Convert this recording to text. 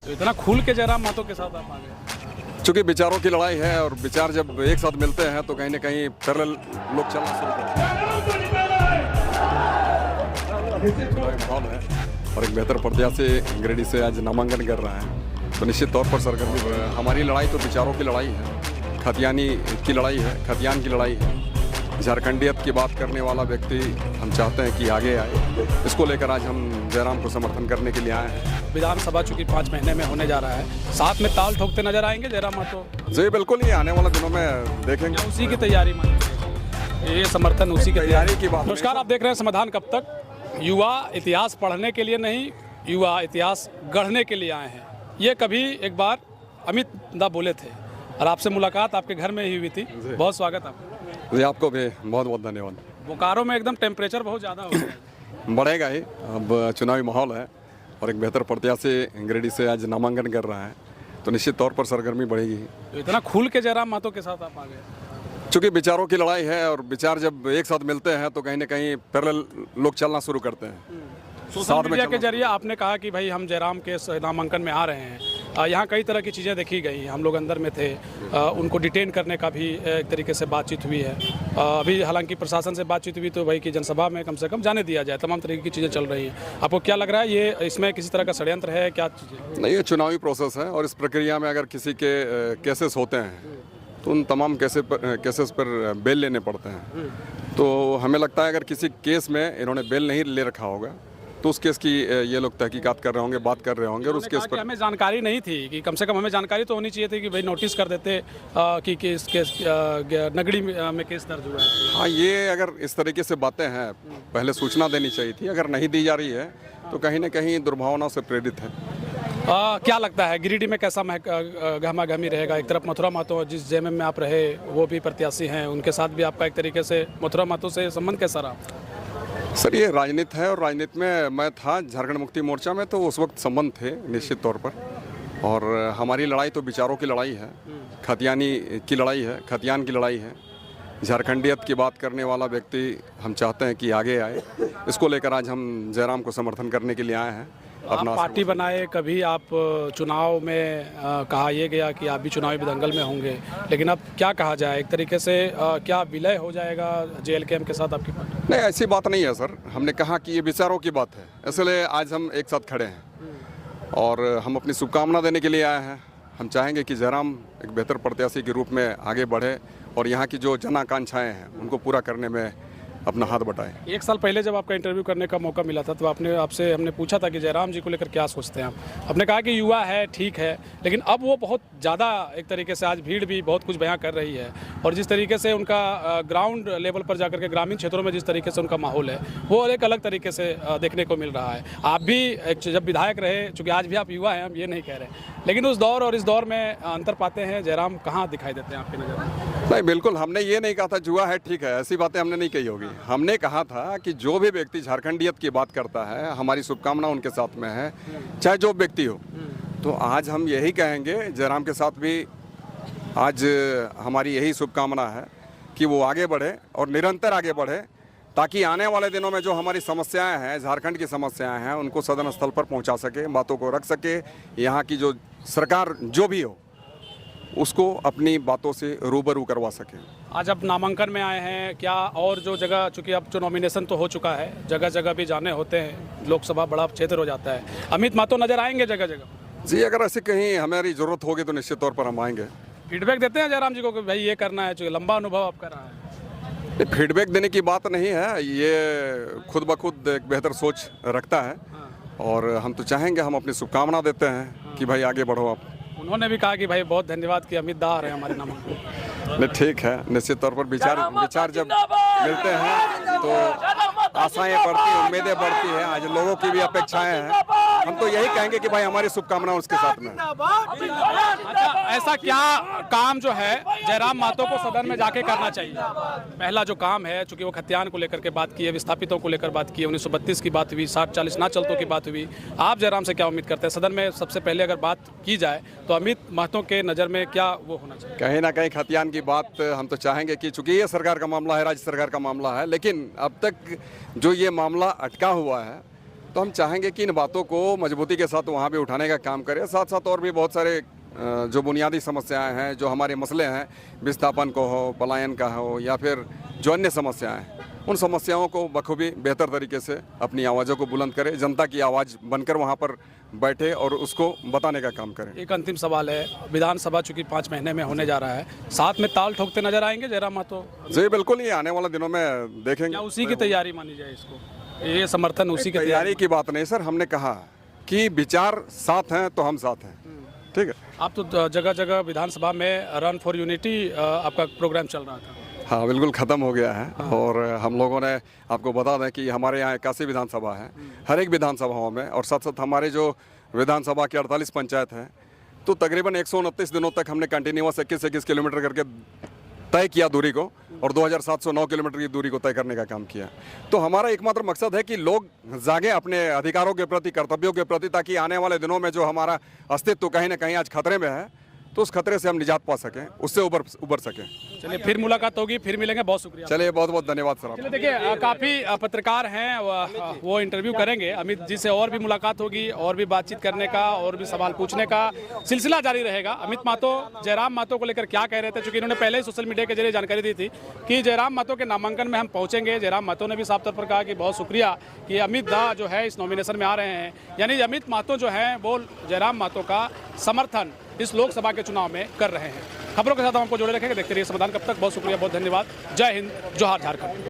तो इतना खुल के जयराम महतो के साथ आप आ गए। चूंकि विचारों की लड़ाई है और विचार जब एक साथ मिलते हैं तो कहीं ना कहीं पैरेलल लोग चलना शुरू करते हैं। माहौल है और एक बेहतर प्रत्याशी गिरिडीह से आज नामांकन कर रहा है तो निश्चित तौर पर सरगर्मी हमारी लड़ाई तो विचारों की लड़ाई है, खतियानी की लड़ाई है, खतियान की लड़ाई है। झारखंडियत की बात करने वाला व्यक्ति हम चाहते हैं कि आगे आए। इसको लेकर आज हम जयराम को समर्थन करने के लिए आए हैं। विधानसभा चूंकि 5 महीने में होने जा रहा है, साथ में ताल ठोकते नजर आएंगे जयराम महतो। जी बिल्कुल, ये आने वाले दिनों में देखेंगे। उसी की तैयारी मानिए, ये समर्थन उसी की तैयारी की बात। नमस्कार, आप देख रहे हैं समाधान कब तक। युवा इतिहास पढ़ने के लिए नहीं, युवा इतिहास गढ़ने के लिए आए हैं। ये कभी एक बार अमित दा बोले थे और आपसे मुलाकात आपके घर में ही हुई थी। बहुत स्वागत आपका। जी आपको भी बहुत बहुत धन्यवाद। बोकारो में एकदम टेम्परेचर बहुत ज़्यादा हो गया, बढ़ेगा ही। अब चुनावी माहौल है और एक बेहतर प्रत्याशी गिरिडीह से आज नामांकन कर रहा है तो निश्चित तौर पर सरगर्मी बढ़ेगी। तो इतना खुल के जयराम महतो के साथ आप आ गए। चूंकि विचारों की लड़ाई है और विचार जब एक साथ मिलते हैं तो कहीं ना कहीं पैरेलल लोग चलना शुरू करते हैं। सोशल मीडिया के जरिए आपने कहा कि भाई हम जयराम के नामांकन में आ रहे हैं। यहाँ कई तरह की चीज़ें देखी गई, हम लोग अंदर में थे, उनको डिटेन करने का भी एक तरीके से बातचीत हुई है। अभी हालांकि प्रशासन से बातचीत हुई तो भाई कि जनसभा में कम से कम जाने दिया जाए, तमाम तरीके की चीज़ें चल रही हैं। आपको क्या लग रहा है, ये इसमें किसी तरह का षड्यंत्र है क्या चीज़ें? नहीं, ये चुनावी प्रोसेस है और इस प्रक्रिया में अगर किसी के केसेस होते हैं तो उन तमाम केसेस पर बेल लेने पड़ते हैं। तो हमें लगता है अगर किसी केस में इन्होंने बेल नहीं ले रखा होगा तो उस केस की ये लोग तहकीकात कर रहे होंगे, बात कर रहे होंगे और उस केस पर हमें जानकारी नहीं थी कि कम से कम हमें जानकारी तो होनी चाहिए थी कि भाई नोटिस कर देते कि केस नगड़ी में केस दर्ज हुआ है। हाँ, ये अगर इस तरीके से बातें हैं पहले सूचना देनी चाहिए थी। अगर नहीं दी जा रही है तो कहीं ना कहीं दुर्भावना से प्रेरित है। क्या लगता है गिरिडीह में कैसा गहमा गहमी रहेगा? एक तरफ मथुरा महतो जिस जेएमएम में आप रहे वो भी प्रत्याशी हैं, उनके साथ भी आपका एक तरीके से मथुरा महतो से संबंध कैसा रहा? सर, ये राजनीति है और राजनीति में मैं था झारखंड मुक्ति मोर्चा में तो उस वक्त संबंध थे निश्चित तौर पर। और हमारी लड़ाई तो विचारों की लड़ाई है, खतियानी की लड़ाई है, खतियान की लड़ाई है। झारखंडियत की बात करने वाला व्यक्ति हम चाहते हैं कि आगे आए। इसको लेकर आज हम जयराम को समर्थन करने के लिए आए हैं। अपना पार्टी बनाए, कभी आप चुनाव में कहा यह गया कि आप भी चुनावी दंगल में होंगे, लेकिन अब क्या कहा जाए, एक तरीके से क्या विलय हो जाएगा जेएलकेएम के साथ आपकी पार्टी? नहीं, ऐसी बात नहीं है सर। हमने कहा कि ये विचारों की बात है, इसलिए आज हम एक साथ खड़े हैं और हम अपनी शुभकामना देने के लिए आए हैं। हम चाहेंगे कि जयराम एक बेहतर प्रत्याशी के रूप में आगे बढ़े और यहाँ की जो जन आकांक्षाएँ हैं उनको पूरा करने में अपना हाथ बटाएं। 1 साल पहले जब आपका इंटरव्यू करने का मौका मिला था तो आपसे हमने पूछा था कि जयराम जी को लेकर क्या सोचते हैं आप। आपने कहा कि युवा है, ठीक है, लेकिन अब वो बहुत ज़्यादा एक तरीके से आज भीड़ भी बहुत कुछ बयां कर रही है और जिस तरीके से उनका ग्राउंड लेवल पर जाकर के ग्रामीण क्षेत्रों में जिस तरीके से उनका माहौल है वो एक अलग तरीके से देखने को मिल रहा है। आप भी जब विधायक रहे, चूँकि आज भी आप युवा हैं, हम ये नहीं कह रहे, लेकिन उस दौर और इस दौर में अंतर पाते हैं। जयराम कहाँ दिखाई देते हैं आपकी नज़र में? नहीं, बिल्कुल हमने ये नहीं कहा था जुआ है, ठीक है, ऐसी बातें हमने नहीं कही होगी। हमने कहा था कि जो भी व्यक्ति झारखंडियत की बात करता है, हमारी शुभकामना उनके साथ में है, चाहे जो व्यक्ति हो। तो आज हम यही कहेंगे, जयराम के साथ भी आज हमारी यही शुभकामना है कि वो आगे बढ़े और निरंतर आगे बढ़े ताकि आने वाले दिनों में जो हमारी समस्याएं हैं, झारखंड की समस्याएं हैं, उनको सदन स्थल पर पहुंचा सके, बातों को रख सके। यहाँ की जो सरकार जो भी हो उसको अपनी बातों से रूबरू करवा सके। आज आप नामांकन में आए हैं, क्या और जो जगह, चूंकि अब जो नॉमिनेशन तो हो चुका है, जगह जगह भी जाने होते हैं, लोकसभा बड़ा क्षेत्र हो जाता है, अमित महतो नजर आएंगे जगह जगह? जी, अगर ऐसे कहीं हमारी ज़रूरत होगी तो निश्चित तौर पर हम आएंगे। फीडबैक देते हैं जयराम जी को कि भाई ये करना है, चूँकि लंबा अनुभव आपका रहा है? फीडबैक देने की बात नहीं है, ये खुद ब खुद एक बेहतर सोच रखता है और हम तो चाहेंगे, हम अपनी शुभकामना देते हैं कि भाई आगे बढ़ो आप। उन्होंने भी कहा कि भाई बहुत धन्यवाद कि अमित दा आ रहे हैं हमारे नामांकन। नहीं, ठीक है, निश्चित तौर पर विचार जब मिलते हैं तो आशाएं बढ़ती हैं, उम्मीदें बढ़ती हैं। आज लोगों की भी अपेक्षाएं हैं, हम तो यही कहेंगे कि भाई हमारी शुभकामना उसके साथ में। अच्छा, ऐसा क्या काम जो है जयराम महतो को सदन में जाके करना चाहिए? पहला जो काम है, चूंकि वो खतियान को लेकर के बात की है, विस्थापितों को लेकर बात की है, 1932 की बात हुई, 60-40 ना चलतों की बात हुई, आप जयराम से क्या उम्मीद करते हैं? सदन में सबसे पहले अगर बात की जाए तो अमित महतो के नज़र में क्या वो होना चाहिए? कहीं ना कहीं खतियान की बात हम तो चाहेंगे कि चूंकि ये सरकार का मामला है, राज्य सरकार का मामला है, लेकिन अब तक जो ये मामला अटका हुआ है तो तो हम चाहेंगे कि इन बातों को मजबूती के साथ वहाँ भी उठाने का काम करें। साथ साथ और भी बहुत सारे जो बुनियादी समस्याएं हैं, जो हमारे मसले हैं, विस्थापन को हो, पलायन का हो, या फिर जो अन्य समस्याएं हैं, उन समस्याओं को बखूबी बेहतर तरीके से अपनी आवाज़ों को बुलंद करें, जनता की आवाज़ बनकर वहाँ पर बैठे और उसको बताने का काम करें। एक अंतिम सवाल है, विधानसभा चूंकि 5 महीने में होने जा रहा है, साथ में ताल ठोकते नजर आएंगे जयराम महतो? जी बिल्कुल, ये आने वाले दिनों में देखेंगे। क्या उसी की तैयारी मानी जाए इसको, ये समर्थन उसी की तैयारी की बात नहीं सर, हमने कहा कि विचार साथ हैं तो हम साथ हैं, ठीक है। आप तो जगह जगह विधानसभा में रन फॉर यूनिटी आपका प्रोग्राम चल रहा था। हाँ बिल्कुल, ख़त्म हो गया है। और हम लोगों ने, आपको बता दें कि हमारे यहाँ 81 विधानसभा है, हर एक विधानसभाओं में, और साथ साथ हमारे जो विधानसभा के 48 पंचायत हैं, तो तकरीबन 129 दिनों तक हमने कंटिन्यूअस 21 किलोमीटर करके तय किया दूरी को, और 2709 किलोमीटर की दूरी को तय करने का काम किया। तो हमारा एकमात्र मकसद है कि लोग जागे अपने अधिकारों के प्रति, कर्तव्यों के प्रति, ताकि आने वाले दिनों में जो हमारा अस्तित्व कहीं ना कहीं आज खतरे में है, तो उस खतरे से हम निजात पा सकें, उससे उबर सकें। चलिए, फिर मुलाकात होगी, फिर मिलेंगे। बहुत शुक्रिया। चलिए, बहुत बहुत धन्यवाद सर। चलिए, देखिए काफ़ी पत्रकार हैं, वो इंटरव्यू करेंगे अमित जी से, और भी मुलाकात होगी, और भी बातचीत करने का, और भी सवाल पूछने का सिलसिला जारी रहेगा। अमित महतो जयराम महतो को लेकर क्या कह रहे थे, चूंकि इन्होंने पहले ही सोशल मीडिया के जरिए जानकारी दी थी कि जयराम महतो के नामांकन में हम पहुंचेंगे। जयराम महतो ने भी साफ तौर पर कहा कि बहुत शुक्रिया कि अमित दा जो है इस नॉमिनेशन में आ रहे हैं, यानी अमित महतो जो है वो जयराम महतो का समर्थन इस लोकसभा के चुनाव में कर रहे हैं। खबरों के साथ हम आपको जोड़े रखेंगे, देखते रहिए समाधान। कब तक बहुत शुक्रिया, बहुत धन्यवाद। जय हिंद, जोहार झारखंड।